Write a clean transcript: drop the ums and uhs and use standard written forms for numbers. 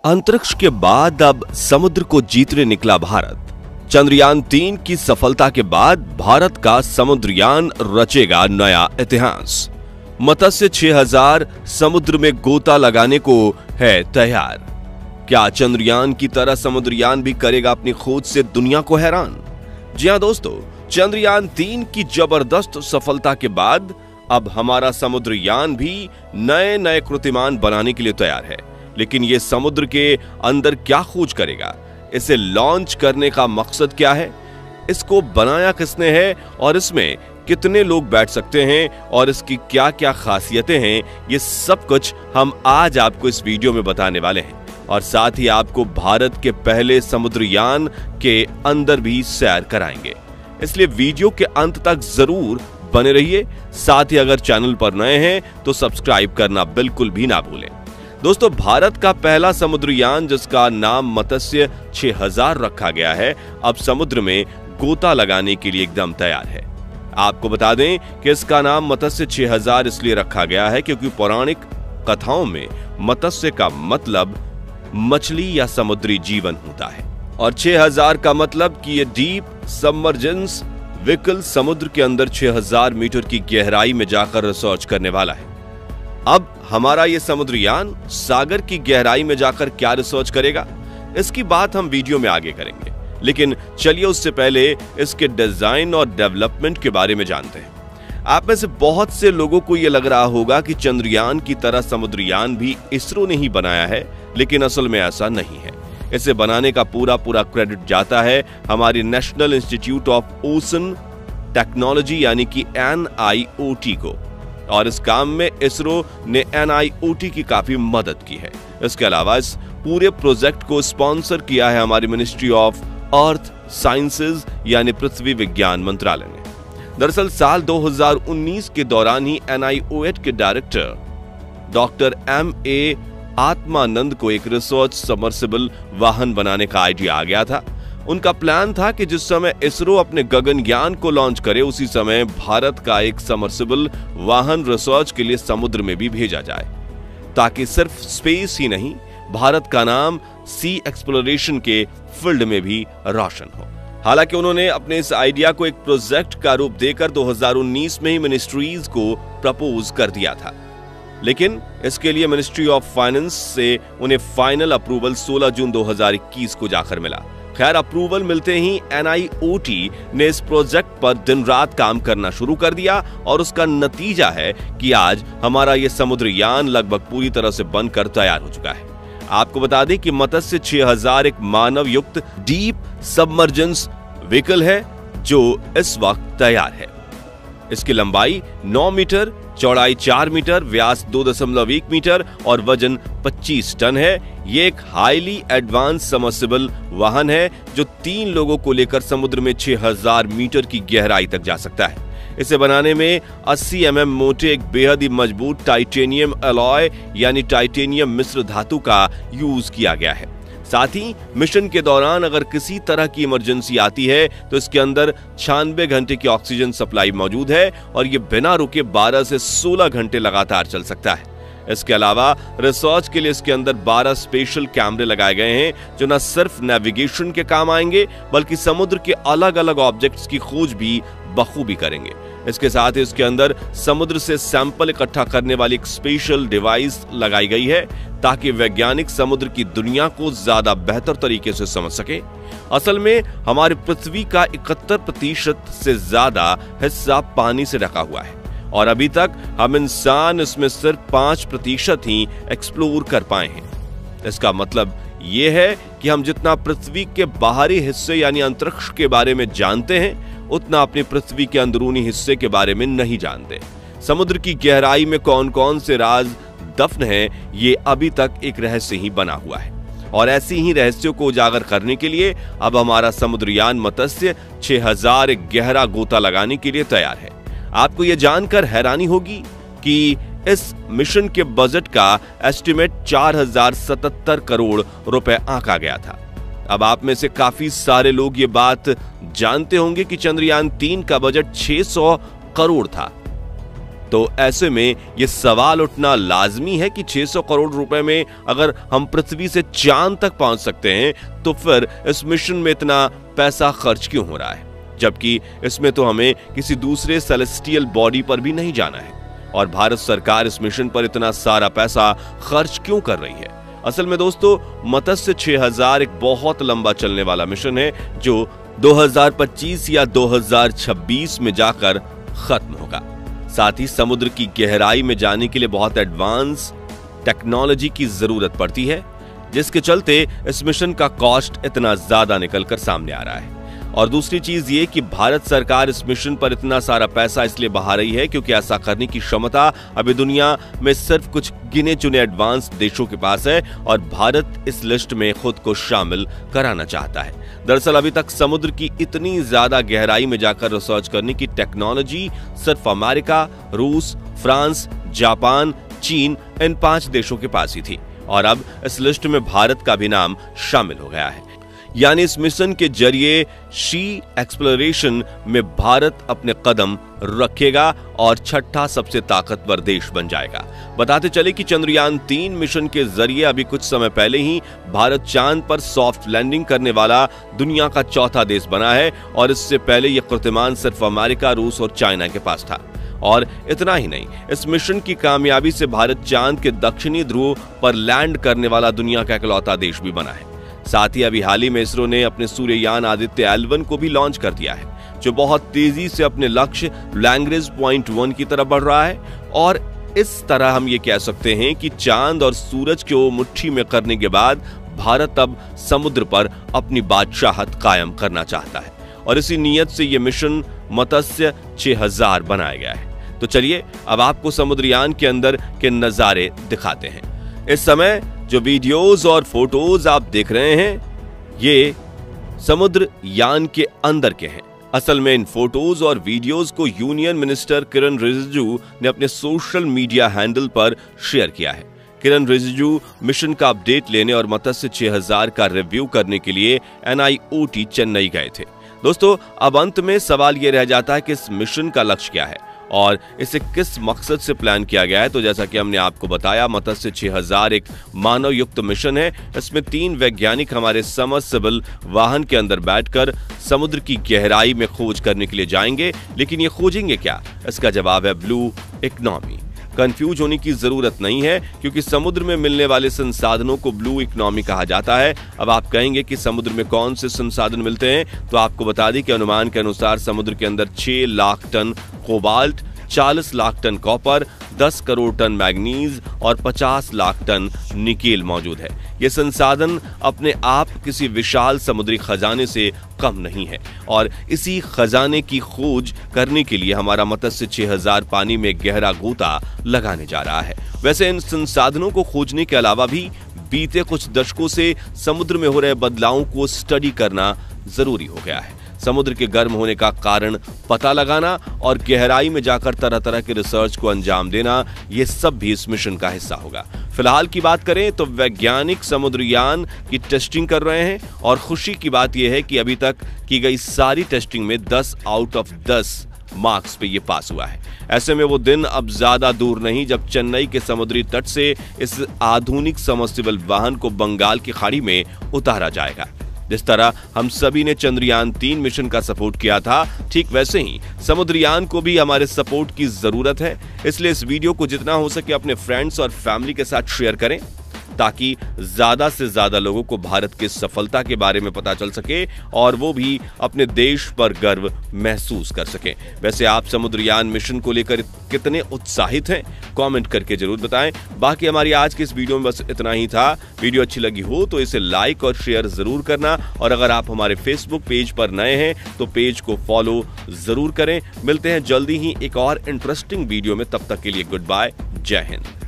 अंतरिक्ष के बाद अब समुद्र को जीतने निकला भारत। चंद्रयान 3 की सफलता के बाद भारत का समुद्रयान रचेगा नया इतिहास। मत्स्य 6000 समुद्र में गोता लगाने को है तैयार। क्या चंद्रयान की तरह समुद्रयान भी करेगा अपनी खोज से दुनिया को हैरान? जी हां दोस्तों, चंद्रयान 3 की जबरदस्त सफलता के बाद अब हमारा समुद्रयान भी नए नए कीर्तिमान बनाने के लिए तैयार है। लेकिन यह समुद्र के अंदर क्या खोज करेगा? इसे लॉन्च करने का मकसद क्या है? इसको बनाया किसने है और इसमें कितने लोग बैठ सकते हैं और इसकी क्या क्या खासियतें हैं, ये सब कुछ हम आज आपको इस वीडियो में बताने वाले हैं। और साथ ही आपको भारत के पहले समुद्रयान के अंदर भी सैर कराएंगे, इसलिए वीडियो के अंत तक जरूर बने रहिए। साथ ही अगर चैनल पर नए हैं तो सब्सक्राइब करना बिल्कुल भी ना भूलें। दोस्तों, भारत का पहला समुद्रयान जिसका नाम मत्स्य 6000 रखा गया है, अब समुद्र में गोता लगाने के लिए एकदम तैयार है। आपको बता दें कि इसका नाम मत्स्य 6000 इसलिए रखा गया है क्योंकि पौराणिक कथाओं में मत्स्य का मतलब मछली या समुद्री जीवन होता है और 6000 का मतलब कि ये डीप सबमर्जेंस व्हीकल समुद्र के अंदर 6000 मीटर की गहराई में जाकर रिसर्च करने वाला है। अब हमारा ये समुद्रयान सागर की गहराई में जाकर क्या रिसर्च करेगा, इसकी बात हम वीडियो में आगे करेंगे। लेकिन चलिए उससे पहले इसके डिजाइन और डेवलपमेंट के बारे में जानते हैं। आप में से बहुत से लोगों को यह लग रहा होगा कि चंद्रयान की तरह समुद्रयान भी इसरो ने ही बनाया है, लेकिन असल में ऐसा नहीं है। इसे बनाने का पूरा क्रेडिट जाता है हमारी national institute of ocean technology यानी कि NIOT को, और इस काम में इसरो ने NIOT की काफी मदद की है। इसके अलावा इस पूरे प्रोजेक्ट को स्पॉन्सर किया है हमारी मिनिस्ट्री ऑफ अर्थ साइंसेज यानी पृथ्वी विज्ञान मंत्रालय ने। दरअसल साल 2019 के दौरान ही NIOT के डायरेक्टर डॉक्टर MA आत्मानंद को एक रिसर्च सबमर्सिबल वाहन बनाने का आइडिया आ गया था। उनका प्लान था कि जिस समय इसरो अपने गगनयान को लॉन्च करे, उसी समय भारत का एक सबमर्सिबल वाहन रिसर्च के लिए समुद्र में भी भेजा जाए, ताकि सिर्फ स्पेस ही नहीं, भारत का नाम सी एक्सप्लोरेशन के फील्ड में भी रोशन हो। हालांकि उन्होंने अपने इस आइडिया को एक प्रोजेक्ट का रूप देकर 2019 में ही मिनिस्ट्रीज को प्रपोज कर दिया था, लेकिन इसके लिए मिनिस्ट्री ऑफ फाइनेंस से उन्हें फाइनल अप्रूवल 16 जून 2021 को जाकर मिला। खैर, अप्रूवल मिलते ही NIOT ने इस प्रोजेक्ट पर दिन रात काम करना शुरू कर दिया और उसका नतीजा है कि आज हमारा यह समुद्रयान लगभग पूरी तरह से बनकर तैयार हो चुका है। आपको बता दें कि मत्स्य 6000 एक मानव युक्त डीप सबमर्जेंस व्हीकल है जो इस वक्त तैयार है। इसकी लंबाई 9 मीटर, चौड़ाई 4 मीटर, व्यास 2.1 मीटर और वजन 25 टन है। ये एक हाईली एडवांस सबमर्सिबल वाहन है जो 3 लोगों को लेकर समुद्र में 6000 मीटर की गहराई तक जा सकता है। इसे बनाने में 80 mm मोटे एक बेहद ही मजबूत टाइटेनियम अलॉय यानी टाइटेनियम मिश्र धातु का यूज किया गया है। साथ ही मिशन के दौरान अगर किसी तरह की इमरजेंसी आती है तो इसके अंदर 96 घंटे की ऑक्सीजन सप्लाई मौजूद है और ये बिना रुके 12 से 16 घंटे लगातार चल सकता है। इसके अलावा रिसर्च के लिए इसके अंदर 12 स्पेशल कैमरे लगाए गए हैं जो न सिर्फ नेविगेशन के काम आएंगे बल्कि समुद्र के अलग अलग ऑब्जेक्ट्स की खोज भी बखूबी करेंगे। इसके साथ ही इसके अंदर समुद्र से सैंपल इकट्ठा करने वाली एक स्पेशल डिवाइस लगाई गई है ताकि वैज्ञानिक समुद्र की दुनिया को ज्यादा बेहतर तरीके से समझ सके। असल में हमारी पृथ्वी का 71% से ज्यादा हिस्सा पानी से ढका हुआ है और अभी तक हम इंसान इसमें सिर्फ 5% ही एक्सप्लोर कर पाए हैं। इसका मतलब यह है कि हम जितना पृथ्वी के बाहरी हिस्से यानी अंतरिक्ष के बारे में जानते हैं, उतना अपनी पृथ्वी के अंदरूनी हिस्से के बारे में नहीं जानते। समुद्र की गहराई में कौन कौन से राज दफन हैं, ये अभी तक एक रहस्य ही बना हुआ है और ऐसी ही रहस्यों को उजागर करने के लिए अब हमारा समुद्रयान मत्स्य 6000 एक गहरा गोता लगाने के लिए तैयार है। आपको यह जानकर हैरानी होगी कि इस मिशन के बजट का एस्टिमेट 4077 करोड़ रुपए आंका गया था। अब आप में से काफी सारे लोग ये बात जानते होंगे कि चंद्रयान 3 का बजट 600 करोड़ था। तो ऐसे में ये सवाल उठना लाजमी है कि 600 करोड़ रुपए में अगर हम पृथ्वी से चांद तक पहुंच सकते हैं तो फिर इस मिशन में इतना पैसा खर्च क्यों हो रहा है, जबकि इसमें तो हमें किसी दूसरे सेलेस्टियल बॉडी पर भी नहीं जाना है। और भारत सरकार इस मिशन पर इतना सारा पैसा खर्च क्यों कर रही है? असल में दोस्तों, मत्स्य 6000 एक बहुत लंबा चलने वाला मिशन है जो 2025 या 2026 में जाकर खत्म होगा। साथ ही समुद्र की गहराई में जाने के लिए बहुत एडवांस टेक्नोलॉजी की जरूरत पड़ती है, जिसके चलते इस मिशन का कॉस्ट इतना ज्यादा निकलकर सामने आ रहा है। और दूसरी चीज ये कि भारत सरकार इस मिशन पर इतना सारा पैसा इसलिए बहा रही है क्योंकि ऐसा करने की क्षमता अभी दुनिया में सिर्फ कुछ गिने चुने एडवांस देशों के पास है और भारत इस लिस्ट में खुद को शामिल कराना चाहता है। दरअसल अभी तक समुद्र की इतनी ज्यादा गहराई में जाकर रिसर्च करने की टेक्नोलॉजी सिर्फ अमेरिका, रूस, फ्रांस, जापान, चीन इन 5 देशों के पास ही थी और अब इस लिस्ट में भारत का भी नाम शामिल हो गया है। यानी इस मिशन के जरिए सी एक्सप्लोरेशन में भारत अपने कदम रखेगा और छठा सबसे ताकतवर देश बन जाएगा। बताते चले कि चंद्रयान 3 मिशन के जरिए अभी कुछ समय पहले ही भारत चांद पर सॉफ्ट लैंडिंग करने वाला दुनिया का चौथा देश बना है और इससे पहले यह कीर्तिमान सिर्फ अमेरिका, रूस और चाइना के पास था। और इतना ही नहीं, इस मिशन की कामयाबी से भारत चांद के दक्षिणी ध्रुव पर लैंड करने वाला दुनिया का इकलौता देश भी बना है। साथ ही अभी हाल ही में इसरो ने अपने सूर्ययान आदित्य L1 को भी लॉन्च कर दिया है, जो बहुत तेजी से अपने लक्ष्य लैग्रेंज पॉइंट 1 की तरफ बढ़ रहा है। और इस तरह हम ये कह सकते हैं कि चांद और सूरज को मुट्ठी में करने के बाद भारत अब समुद्र पर अपनी बादशाहत कायम करना चाहता है और इसी नीयत से ये मिशन मत्स्य 6000 बनाया गया है। तो चलिए अब आपको समुद्रयान के अंदर के नजारे दिखाते हैं। इस समय जो वीडियोस और फोटोज आप देख रहे हैं ये समुद्र यान के अंदर के हैं। असल में इन फोटोज और वीडियोस को यूनियन मिनिस्टर किरण रिजिजू ने अपने सोशल मीडिया हैंडल पर शेयर किया है। किरण रिजिजू मिशन का अपडेट लेने और मत्स्य 6000 का रिव्यू करने के लिए NIOT चेन्नई गए थे। दोस्तों, अब अंत में सवाल यह रह जाता है कि इस मिशन का लक्ष्य क्या है और इसे किस मकसद से प्लान किया गया है। तो जैसा कि हमने आपको बताया, मत्स्य 6000 एक मानव युक्त मिशन है। इसमें 3 वैज्ञानिक हमारे सबमर्सिबल वाहन के अंदर बैठकर समुद्र की गहराई में खोज करने के लिए जाएंगे। लेकिन ये खोजेंगे क्या? इसका जवाब है ब्लू इकोनॉमी। कंफ्यूज होने की जरूरत नहीं है क्योंकि समुद्र में मिलने वाले संसाधनों को ब्लू इकोनॉमी कहा जाता है। अब आप कहेंगे कि समुद्र में कौन से संसाधन मिलते हैं, तो आपको बता दें कि अनुमान के अनुसार समुद्र के अंदर 6 lakh ton cobalt, 40 lakh ton copper, 10 crore ton manganese और 50 लाख टन निकेल मौजूद है। ये संसाधन अपने आप किसी विशाल समुद्री खजाने से कम नहीं है और इसी खजाने की खोज करने के लिए हमारा मत्स्य 6000 पानी में गहरा गोता लगाने जा रहा है। वैसे इन संसाधनों को खोजने के अलावा भी बीते कुछ दशकों से समुद्र में हो रहे बदलावों को स्टडी करना जरूरी हो गया है। समुद्र के गर्म होने का कारण पता लगाना और गहराई में जाकर तरह तरह के रिसर्च को अंजाम देना, ये सब भी इस मिशन का हिस्सा होगा। फिलहाल की बात करें तो वैज्ञानिक समुद्रयान की टेस्टिंग कर रहे हैं और खुशी की बात यह है कि अभी तक की गई सारी टेस्टिंग में 10 आउट ऑफ 10 मार्क्स पे ये पास हुआ है। ऐसे में वो दिन अब ज्यादा दूर नहीं जब चेन्नई के समुद्री तट से इस आधुनिक सबमर्सिबल वाहन को बंगाल की खाड़ी में उतारा जाएगा। जिस तरह हम सभी ने चंद्रयान 3 मिशन का सपोर्ट किया था, ठीक वैसे ही समुद्रयान को भी हमारे सपोर्ट की जरूरत है। इसलिए इस वीडियो को जितना हो सके अपने फ्रेंड्स और फैमिली के साथ शेयर करें ताकि ज्यादा से ज्यादा लोगों को भारत की सफलता के बारे में पता चल सके और वो भी अपने देश पर गर्व महसूस कर सके। वैसे आप समुद्रयान मिशन को लेकर कितने उत्साहित हैं, कमेंट करके जरूर बताएं। बाकी हमारी आज की इस वीडियो में बस इतना ही था। वीडियो अच्छी लगी हो तो इसे लाइक और शेयर जरूर करना और अगर आप हमारे फेसबुक पेज पर नए हैं तो पेज को फॉलो जरूर करें। मिलते हैं जल्दी ही एक और इंटरेस्टिंग वीडियो में, तब तक के लिए गुड बाय, जय हिंद।